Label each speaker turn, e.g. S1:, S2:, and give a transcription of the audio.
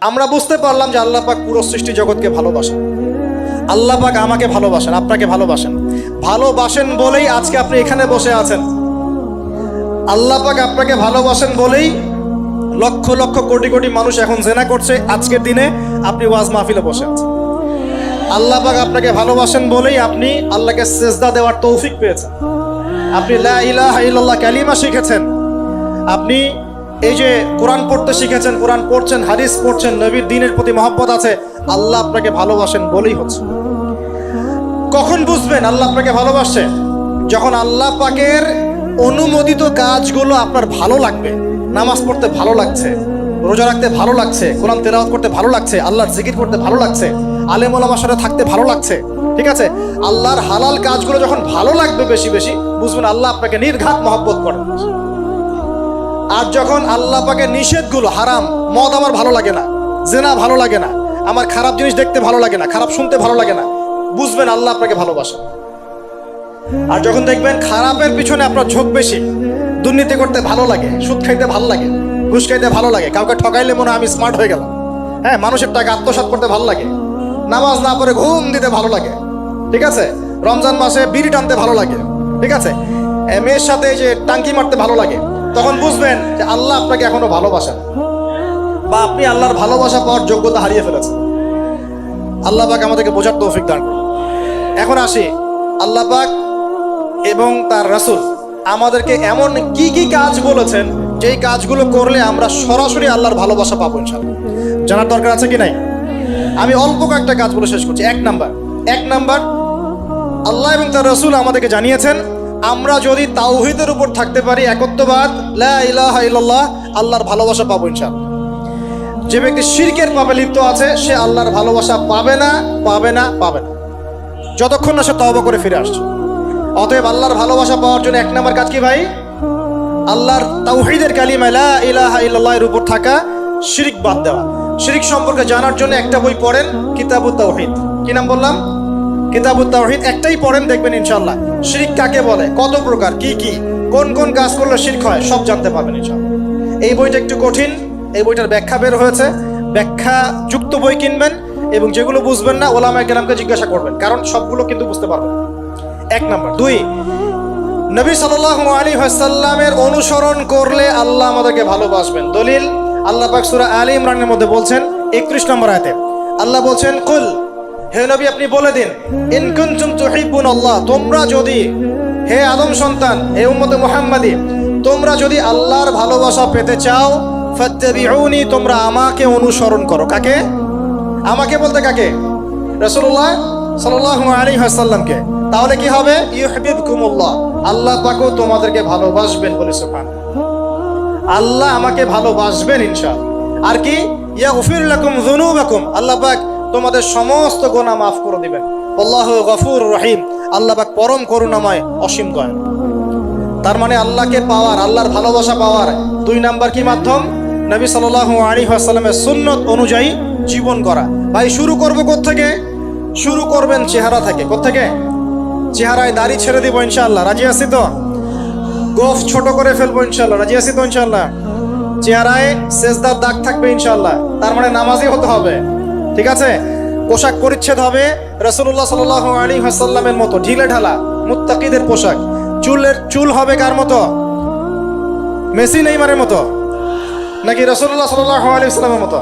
S1: আমরা বুঝতে পারলাম যে আল্লাহ পাক পুরো সৃষ্টি জগৎকে ভালোবাসেন। আল্লাহ পাক আমাকে ভালোবাসেন, আপনাকে ভালোবাসেন। ভালোবাসেন বলেই আজকে আপনি এখানে বসে আছেন। আল্লাহ পাক আপনাকে ভালোবাসেন বলেই লক্ষ লক্ষ কোটি কোটি মানুষ এখন জিনা করছে। আজকের দিনে আপনি ওয়াজ মাহফিলে বসে আছেন। আল্লাহ পাক আপনাকে ভালোবাসেন বলেই আপনি আল্লাহকে সিজদা দেওয়ার তৌফিক পেয়েছেন। আপনি লা ইলাহা ইল্লাল্লাহ কালিমা শিখেছেন। আপনি এই যে কোরআন পড়তে শিখেছেন, কোরআন পড়ছেন, হাদিস পড়ছেন, নবীর দ্বীনের প্রতি মহব্বত আছে। আল্লাহ আপনাকে ভালোবাসেন বলেই হচ্ছে। কখন বুঝবেন আল্লাহ আপনাকে ভালোবাসছে? যখন আল্লাহ পাকের অনুমোদিত কাজগুলো আপনার ভালো লাগবে। নামাজ পড়তে ভালো লাগছে, রোজা রাখতে ভালো লাগছে, কোরআন তেলাওয়াত করতে ভালো লাগছে, আল্লাহর জিকির করতে ভালো লাগছে, আলেম ওলামার সাথে থাকতে ভালো লাগছে। ঠিক আছে, আল্লাহর হালাল কাজগুলো যখন ভালো লাগবে বেশি বেশি, বুঝবেন আল্লাহ আপনাকে নির্ঘাত মহব্বত করেন। আর যখন আল্লাহ পাকের নিষেধগুলো, হারাম, মদ আমার ভালো লাগে না, জিনা ভালো লাগে না, আমার খারাপ জিনিস দেখতে ভালো লাগে না, খারাপ শুনতে ভালো লাগে না, বুঝবেন আল্লাহ আপনাকে ভালোবাসেন। আর যখন দেখবেন খারাপের পিছনে আপনার ঝোঁক বেশি, দুর্নীতি করতে ভালো লাগে, সুদ খাইতে ভালো লাগে, ঘুষ খাইতে ভালো লাগে, কাউকে ঠকাইলে মনে হয় আমি স্মার্ট হয়ে গেলাম, হ্যাঁ, মানুষের টাকা আত্মসাৎ করতে ভালো লাগে, নামাজ না পড়ে ঘুম দিতে ভালো লাগে, ঠিক আছে, রমজান মাসে বিড়ি টানতে ভালো লাগে, ঠিক আছে, মেয়ের সাথে যে টাঙ্কি মারতে ভালো লাগে, তখন বুঝবেন যে আল্লাহ আপনাকে এখনো ভালোবাসেন বা আপনি আল্লাহর ভালোবাসা পাওয়ার যোগ্যতা হারিয়ে ফেলেছেন। আল্লাহ পাক আমাদেরকে বোঝার তৌফিক দান করুন। এখন আসি, আল্লাহ পাক এবং তার রাসূল আমাদেরকে এমন কি কি কাজ বলেছেন যেই কাজগুলো করলে আমরা সরাসরি আল্লাহর ভালোবাসা পাবো ইনশাআল্লাহ। জানার দরকার আছে কি নাই? আমি অল্প কয়েকটা কাজ বলে শেষ করছি। এক নাম্বার, আল্লাহ এবং তার রাসূল আমাদেরকে জানিয়েছেন আমরা যদি তাওহীদের উপর থাকতে পারি, একত্ববাদ, লা ইলাহা ইল্লাল্লাহ, আল্লাহর ভালোবাসা পাবো ইনশাআল্লাহ। যে ব্যক্তি শিরকের পাপে লিপ্ত আছে সে আল্লাহর ভালোবাসা পাবে না, যতক্ষণ না সে তওবা করে ফিরে আসছে। অতএব আল্লাহর ভালোবাসা পাওয়ার জন্য এক নাম্বার কাজ কি ভাই? আল্লাহর তাওহীদের কালিমা লা ইলাহা ইল্লাল্লাহ এর উপর থাকা, শিরক বাদ দেওয়া। শিরক সম্পর্কে জানার জন্য একটা বই পড়েন, কিতাবুত তাওহীদ। কি নাম বললাম? কিতাবুত তাওহীদ। একটাই পড়েন, দেখবেন ইনশাআল্লাহ শিরক কাকে বলে, কত প্রকার, কি কি, কোন কোন কাজ করলে শিরক হয়, সব জানতে পারবেন ইনশাআল্লাহ। এই বইটা একটু কঠিন, এই বইটার ব্যাখ্যা বের হয়েছে, ব্যাখ্যা যুক্ত বই কিনবেন এবং যেগুলো বুঝবেন না ওলামায়ে কেরামকে জিজ্ঞাসা করবেন, কারণ সবগুলো কিন্তু বুঝতে পারবেন। এক নাম্বার। দুই, নবী সাল্লাল্লাহু আলাইহি ওয়াসাল্লামের অনুসরণ করলে আল্লাহ আমাদেরকে ভালোবাসবেন। দলিল, আল্লাহ পাক সূরা আলে ইমরানের মধ্যে বলছেন 31 নম্বর আয়াতে আল্লাহ বলছেন, কুল, হে নবী আপনি বলে দিন, ইন কুনতুম তুহিব্বুনাল্লাহ, তোমরা যদি, হে আদম সন্তান, হে উম্মতে মুহাম্মাদি, তোমরা যদি আল্লাহর ভালোবাসা পেতে চাও, ফাত্তাবিউনি, তোমরা আমাকে অনুসরণ করো। কাকে? আমাকে বলতে কাকে? রাসূলুল্লাহ সাল্লাল্লাহু আলাইহি ওয়াসাল্লামকে। তাহলে কি হবে? ইউহিব্বুকুমুল্লাহ, আল্লাহ পাকও তোমাদেরকে ভালোবাসবেন। বলে সুবহানাল্লাহ, আল্লাহ আমাকে ভালোবাসবেন ইনশাআল্লাহ। আর কি? ইয়াগফির লাকুম যুনুবাকুম, আল্লাহ পাক তোমাদের সমস্ত গুনাহ মাফ করে দিবেন। আল্লাহু গফুরুর রহিম, আল্লাহ পাক পরম করুণাময়, অসীম দয়ালু। তার মানে আল্লাহকে পাওয়ার, আল্লাহর ভালোবাসা পাওয়ার দুই নাম্বার কি মাধ্যম? নবী সাল্লাল্লাহু আলাইহি ওয়াসাল্লামের সুন্নত অনুযায়ী জীবন করা। ভাই শুরু করব কোত্থেকে? শুরু করবেন চেহারা থেকে। কোত্থেকে? চেহারায় দাড়ি ছেড়ে দিব ইনশাআল্লাহ, রাজি আছি তো? গোফ ছোট করে ফেলবো ইনশাআল্লাহ, রাজি আছি তো ইনশাআল্লাহ? চেহারায় সেজদার দাগ থাকবে ইনশাআল্লাহ, তার মানে নামাজি হতে হবে, ঠিক আছে? পোশাক পরিচ্ছদ হবে রাসূলুল্লাহ সাল্লাল্লাহু আলাইহি ওয়াসাল্লামের মতো ঢিলে ঢালা, মুত্তাকিদের পোশাক। চুল হবে কার মতো? মেসি নেইমারের মতো নাকি রাসূলুল্লাহ সাল্লাল্লাহু আলাইহি ওয়াসাল্লামের মতো?